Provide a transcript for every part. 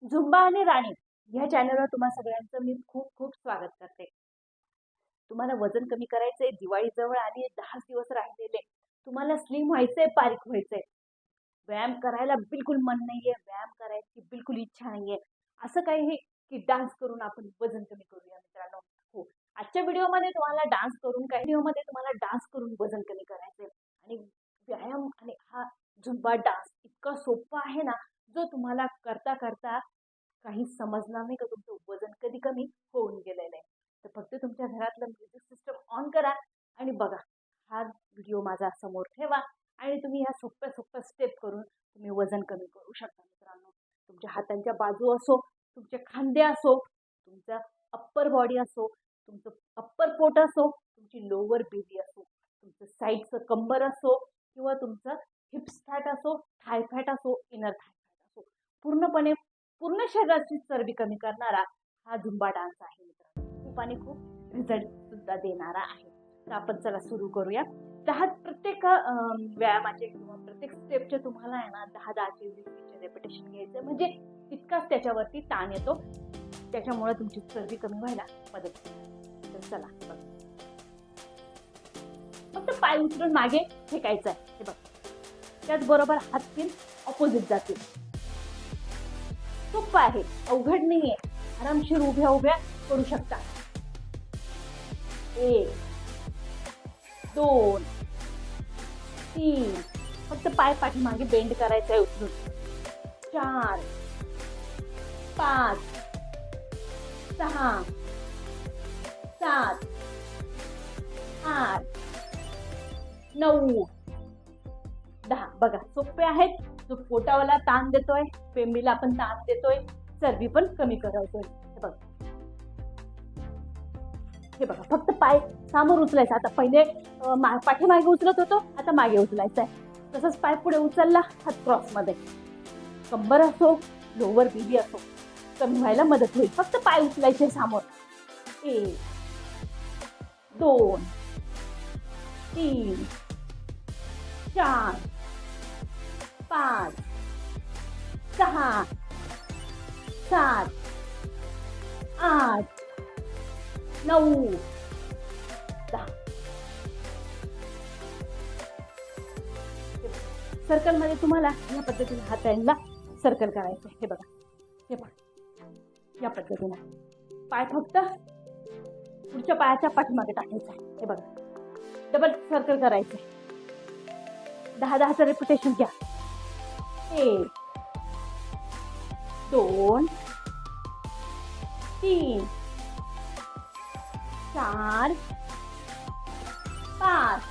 Zumba आणि राणी ह्या चॅनलवर तुम्हा सगळ्यांचं मी खूप खूप स्वागत करते. तुम्हाला वजन कमी करायचंय, दिवाळी जवळ आली आहे, 10 दिवस राहिलेले. तुम्हाला स्लिम व्हायचंय, बारीक व्हायचंय. व्यायाम करायला बिलकुल मन नाहीये, व्यायाम करायची बिलकुल इच्छा नाहीये. असं काही हे की डान्स करून आपण वजन कमी करूया मित्रांनो. हो. आजच्या व्हिडिओमध्ये तुम्हाला डान्स करून काही व्हिडिओमध्ये तुम्हाला डान्स करून वजन कमी करायचंय आणि व्यायाम आणि हा झुंबा डान्स इतका सोपा आहे ना, जो तुम्हाला करता करता काही समजणार नाही का तुमचं वजन कधी कमी होऊन गेलेलं आहे. तर फक्त तुमच्या घरातलं म्युझिक सिस्टम ऑन करा आणि बघा. हा व्हिडिओ माझा समोर ठेवा आणि तुम्ही ह्या सोप्या सोप्या स्टेप करून तुम्ही वजन कमी करू शकता मित्रांनो. तुमच्या हातांच्या बाजू असो, तुमचे खांदे असो, तुमचा अप्पर बॉडी असो, तुमचं अप्पर पोट असो, तुमची लोअर बेली असो, तुमचं साईडचं कंबर असो किंवा तुमचं हिप्स फॅट असो, थाय फॅट असो, इनर थाय फॅट असो, पूर्णपणे पूर्ण शरीराची चरबी कमी करणारा हा झुंबा डान्स आहे मित्रांनो. खूप आणि खूप रिझल्ट सुद्धा देणारा आहे. तर आपण चला सुरू करूया. प्रत्येक व्यायामाचे किंवा प्रत्येक स्टेपचे तुम्हाला आहे ना 10-10चे 20-20चे रेपिटेशन घ्यायचे, म्हणजे तितकाच त्याच्यावरती ताण येतो. त्याच्यामुळे तुमची चरबी कमी व्हायला मदत होते. तर चला बघ. फक्त पाय उचलून मागे फेकायचं आहे. हे बघ, त्याचबरोबर हात तीन ऑपोजिट जातील. सोपं आहे, अवघड नाहीये. आरामशीर उभ्या उभ्या करू शकता. 1 2 3, फक्त पाय पाठीमागे बेंड करायचा आहे उचलून. 4 5 6 7 8 9 10. बघा, सोपे आहेत. जो पोटावाला ताण देतोय, पेंबीला आपण ताण देतोय, चरबी पण कमी करतोय. हे बघा, फक्त पाय समोर उचलायचा. आता पहिले पाठीमागे उचलत होतो, आता मागे उचलायचा आहे. तसंच पाय पुढे उचलला, हात क्रॉस मध्ये. कंबर असो, लोअर बेली असो, कमी व्हायला मदत होईल. फक्त पाय उचलायचे समोर. 1 2 3 4 5 6 7 8 9 10. सर्कल मध्ये तुम्हाला या पद्धतीने हातांना सर्कल करायचं. हे बघा, हे बघा, या पद्धतीने पाय फक्त पुढच्या पायाच्या पाठीमागे टाकायचा आहे. हे बघा, डबल सर्कल करायचं. 10-10चं रेपिटेशन घ्या. 1 2 3 4 5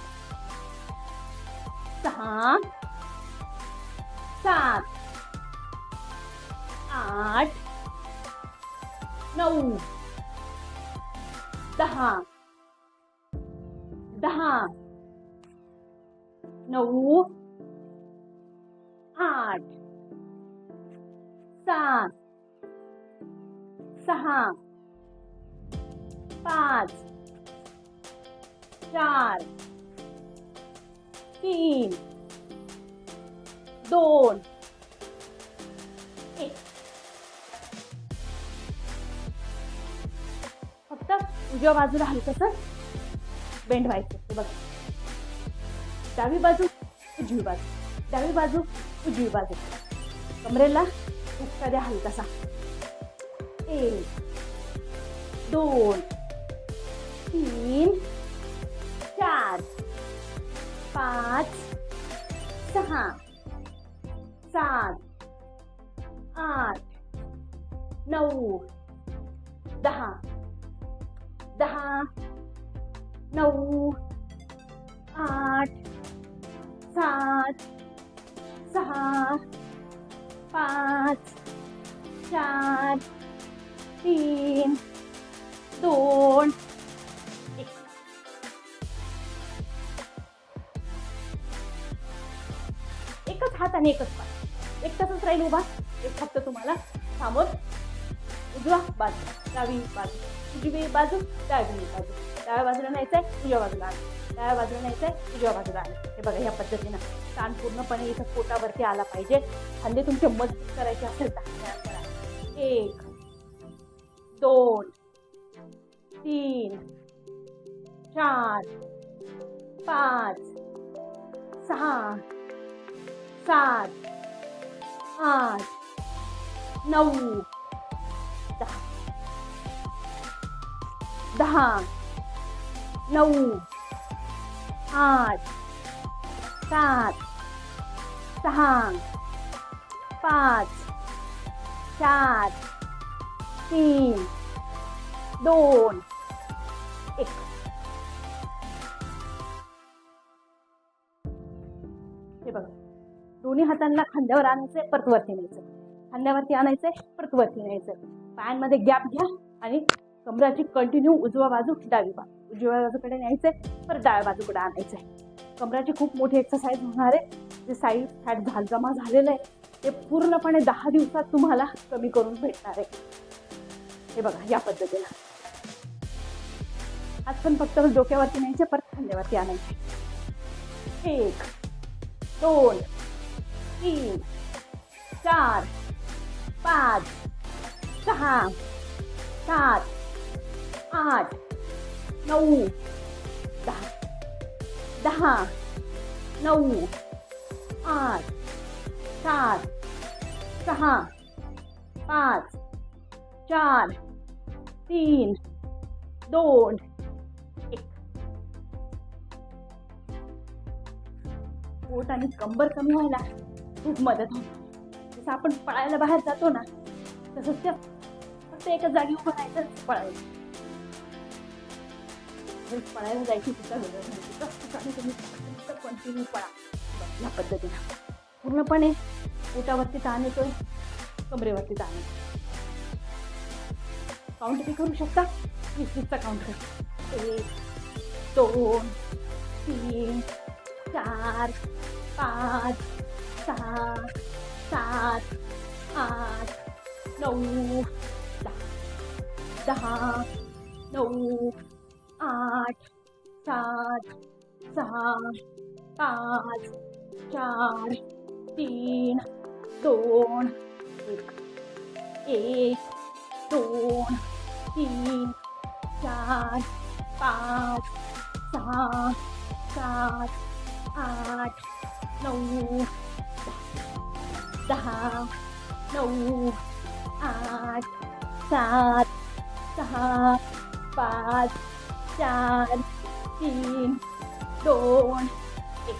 6 7 8 9 10 10 9 8 7 6 5 4 3 2 1. फक्त उजव्या बाजूला हलकसं बेंड व्हायचं. हे बघा, डावी बाजू उजवी बाजू, डावी बाजू उजवी बाजू. कमरेला झटका द्या हलकासा. 1 2 3 4 5 6 7 8 9 10 10 9 8 7 6 5 4 3 2 1. एकच हात आणि एकच पाय. एक तसंच राहील उभा. एक फक्त तुम्हाला समोर उजवा बाजू, डावी बाजू, उजवी बाजू, डावी बाजू. डाव्या बाजूला न्यायचंय, उजव्या बाजूला आणायचं. डाव्या बाजूला न्यायचंय, उजव्या बाजूला आणायचं. हे बघा, या पद्धतीनं ताण पूर्णपणे इथं पोटावरती आला पाहिजे. खांदे तुमचे मजबूत करायचे असेल तर 1 2 3 4 5 6 7 8 9 10 10 9 8 7 6 5 4 3 2 1. हे बघा, दोन्ही हातांना खांद्यावर आणायचंय, परत वरती न्यायचं, खांद्यावरती आणायचंय, परत वरती न्यायचं. पायांमध्ये गॅप घ्या आणि कमराची कंटिन्यू उजवा बाजू डावी बाजू, उजव्या बाजूकडे न्यायचंय, परत डाव्या बाजूकडे आणायचंय. कमराची खूप मोठी एक्सरसाइज होणार आहे. जे साईड फॅट जमा झालेलं आहे ते पूर्णपणे 10 दिवसात तुम्हाला कमी करून भेटणार आहे. हे बघा, या पद्धतीनं हात पण फक्त डोक्यावरती न्यायचे, परत खांद्यावरती आणायचे. 1 2 3 4 5 6 7 8 9 10 10 9 8 7 6 5 4 3 2 1. पोट आणि कंबर कमी व्हायला खूप मदत होते. जसं आपण पळायला बाहेर जातो ना, तसंच त्या फक्त एका जागी उभं राहायचं, पळायचं. पळायला जायची सुद्धा गरज नाही, तुम्ही कंटिन्यू पळा. या पद्धतीनं पूर्णपणे पोटावरती ताण येतोय, कमरेवरती ताण येतोय. काउंट बी करू शकता, 20-20चा काउंट करा. 1 2 3 4 5 6 7 8 9 10 9 8 7 6 5 4 3 2 1. 1 2 3 4 5 6 7 8 9 10 9 8 7 6 5 4 3 2 1.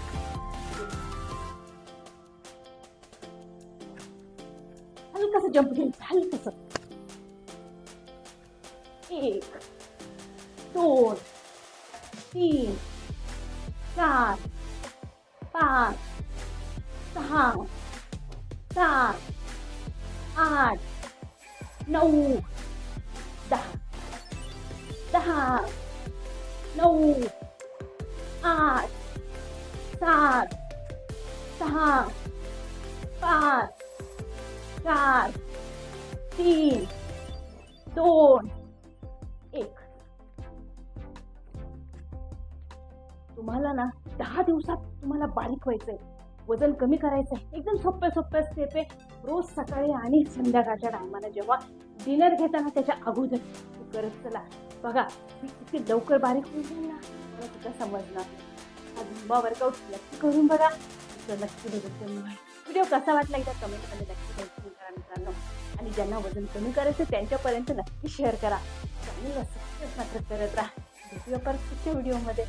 हलकासा जंप घ्यायचा, हलकासा. 1 2 3 4 5 6 7 8 9 10 10 9 8 7 6 5 4 3 2 1. तुम्हाला ना 10 दिवसात तुम्हाला बारीक व्हायचंय, वजन कमी करायचंय. एकदम सोप्या स्टेप आहे. रोज सकाळी आणि संध्याकाळच्या टायमाला जेव्हा डिनर घेताना त्याच्या अगोदर करत चला. बघा, मी किती लवकर बारीक होईल ना, मला सुद्धा समजणार. हा झुंबा वर्कआउट नक्की करून बघा, नक्की बघत. व्हिडिओ कसा वाटला एकदा कमेंटमध्ये नक्की मेन्शन करा मित्रांनो. आणि ज्यांना वजन कमी करायचं त्यांच्यापर्यंत नक्की शेअर करा. चॅनलला सबस्क्राईब मात्र करत राहा. भेटूया परत पुढच्या व्हिडिओमध्ये.